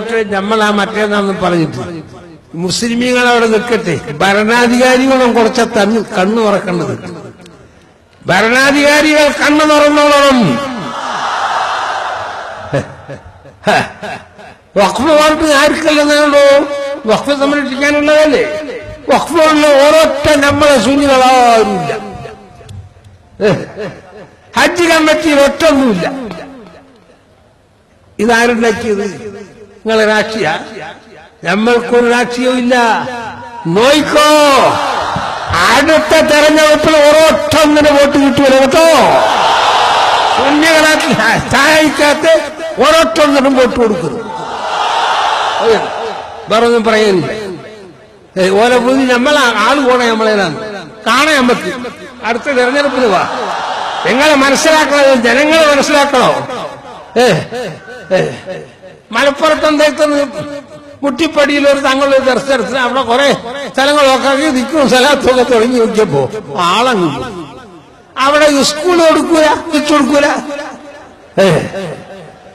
കൂട്ടരെ നമ്മളാ മറ്റേന്നാന്ന് പറഞ്ഞിട്ട് മുസ്ലിമീങ്ങൾ അവിടെ നിൽക്കട്ടെ. ഭരണാധികാരികളും കുറച്ച കണ്ണു തുറക്കേണ്ടത്. ഭരണാധികാരികൾ കണ്ണു തുറന്നോളണം. വഖഫ് വാർഡ് ആർക്കല്ലെന്നാണല്ലോ വഖഫ് സംരക്ഷിക്കാനുള്ളതല്ലേ. വഖഫുള്ള ഓരോറ്റ നമ്മളെ സുന്നികളാരുമില്ല. ഹജ്ജ് കമ്മിറ്റിയിൽ ഒറ്റൊന്നുമില്ല. ഇതാരുണ്ടാക്കിയത്? നിങ്ങളെ രാഷ്ട്രീയ? നമ്മൾക്കൊരു രാഷ്ട്രീയവും ഇല്ല. നോയിക്കോ, അടുത്ത തെരഞ്ഞെടുപ്പിൽ ഒരൊറ്റ ഒന്നിന് വോട്ട് കിട്ടൂല കേട്ടോ. സുന്നികളെ സഹായിക്കാത്ത ഒരൊറ്റ ഒന്നിനും വോട്ട് കൊടുക്കുന്നു. വേറൊന്നും പറയുന്നില്ല. ഓരോ പുതിയ നമ്മളെ ആള് പോണേ നമ്മളേലാണ് കാണാൻ നമ്മക്ക്. അടുത്ത തെരഞ്ഞെടുപ്പിന് വാ. നിങ്ങളെ മനസ്സിലാക്കണോ? ജനങ്ങളെ മനസ്സിലാക്കണോ? മലപ്പുറത്തെന്തേക്കുന്ന മുട്ടിപ്പടിയിൽ ഒരു തങ്ങളുടെ ദർശനത്തിന് അവിടെ കുറെ സ്ഥലങ്ങളൊക്കെ നിൽക്കും. സ്ഥലത്തൊക്കെ തുടങ്ങി നോക്കിയപ്പോ ആളങ്ങ് അവിടെ സ്കൂൾ കൊടുക്കൂല, വെച്ചു കൊടുക്കൂല.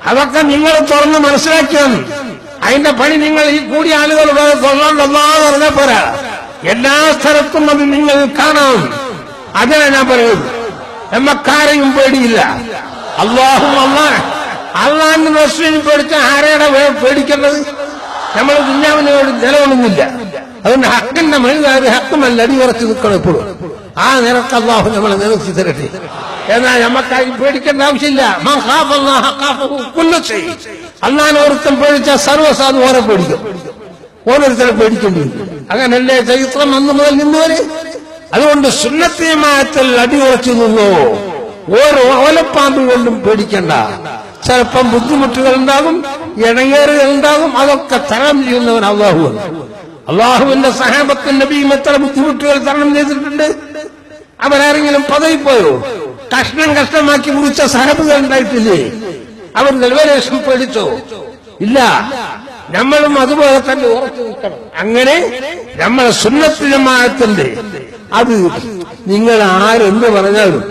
അതൊക്കെ നിങ്ങൾ തുറന്ന് മനസ്സിലാക്കിയാണ്. അതിന്റെ പണി നിങ്ങൾ ഈ കൂടിയ ആളുകൾ കൊള്ളണ്ടെന്നാ പറഞ്ഞ പോരാ. എല്ലാ സ്ഥലത്തും അത് നിങ്ങൾ കാണാം. അതിനാ ഞാൻ പറയുന്നത്. നമ്മക്കാരെയും പേടിയില്ല. അള്ളാഹിന്റെ റസൂലിനെ പേടിച്ച ആരെയുടെ പേടിക്കേണ്ടത്? നമ്മൾ ദുനിയാവിന് നിലകൊള്ളുന്നില്ല. അതുകൊണ്ട് ഹക്കിന്റെ മനുഷ്യ ഹക്കുമല്ല അടിയുറച്ച് നിൽക്കണം എപ്പോഴും. ആ നിരക്ക് അള്ളാഹു നമ്മളെ നിലനിർത്തി തരട്ടെ. എന്നാൽ നമ്മക്കാരും പേടിക്കേണ്ട ആവശ്യമില്ല. അള്ളാഹിനെ ഒരുത്തം പേടിച്ചാൽ സർവ്വസാധു ഓരോ പേടിക്കും. ഓരോരുത്തരെ പേടിക്കേണ്ടി വരും. അങ്ങനല്ലേ ചരിത്രം അന്ന് മുതൽ നിന്നുവരെ. അതുകൊണ്ട് സുന്നത്ത് ജമാഅത്തിൽ അടിയുറച്ചു നിന്നോ. ഓരോ ഓലപ്പാമ്പ് കൊണ്ടും പേടിക്കണ്ട. ചിലപ്പം ബുദ്ധിമുട്ടുകൾ ഉണ്ടാകും, ഇടങ്ങേറുകൾ ഉണ്ടാകും. അതൊക്കെ തരണം ചെയ്യുന്നവൻ അള്ളാഹുവാണ്. അള്ളാഹുവിന്റെ സഹാബത്തിന് നബിയും എത്ര ബുദ്ധിമുട്ടുകൾ തരണം ചെയ്തിട്ടുണ്ട്. അവരാരെങ്കിലും പദവിപ്പോയോ? കഷ്ണം കഷ്ണമാക്കി മുറിച്ച സഹാബുകൾ ഉണ്ടായിട്ടില്ലേ? അവർ നെൽവരേഷം പേടിച്ചോ? ഇല്ല. നമ്മളും അതുപോലെ തന്നെ ഉറച്ചു നിൽക്കണം. അങ്ങനെ നമ്മളെ സുന്നത്ത് ജമാഅത്തിന്റെ അത് നിങ്ങൾ ആരെന്ത് പറഞ്ഞാലും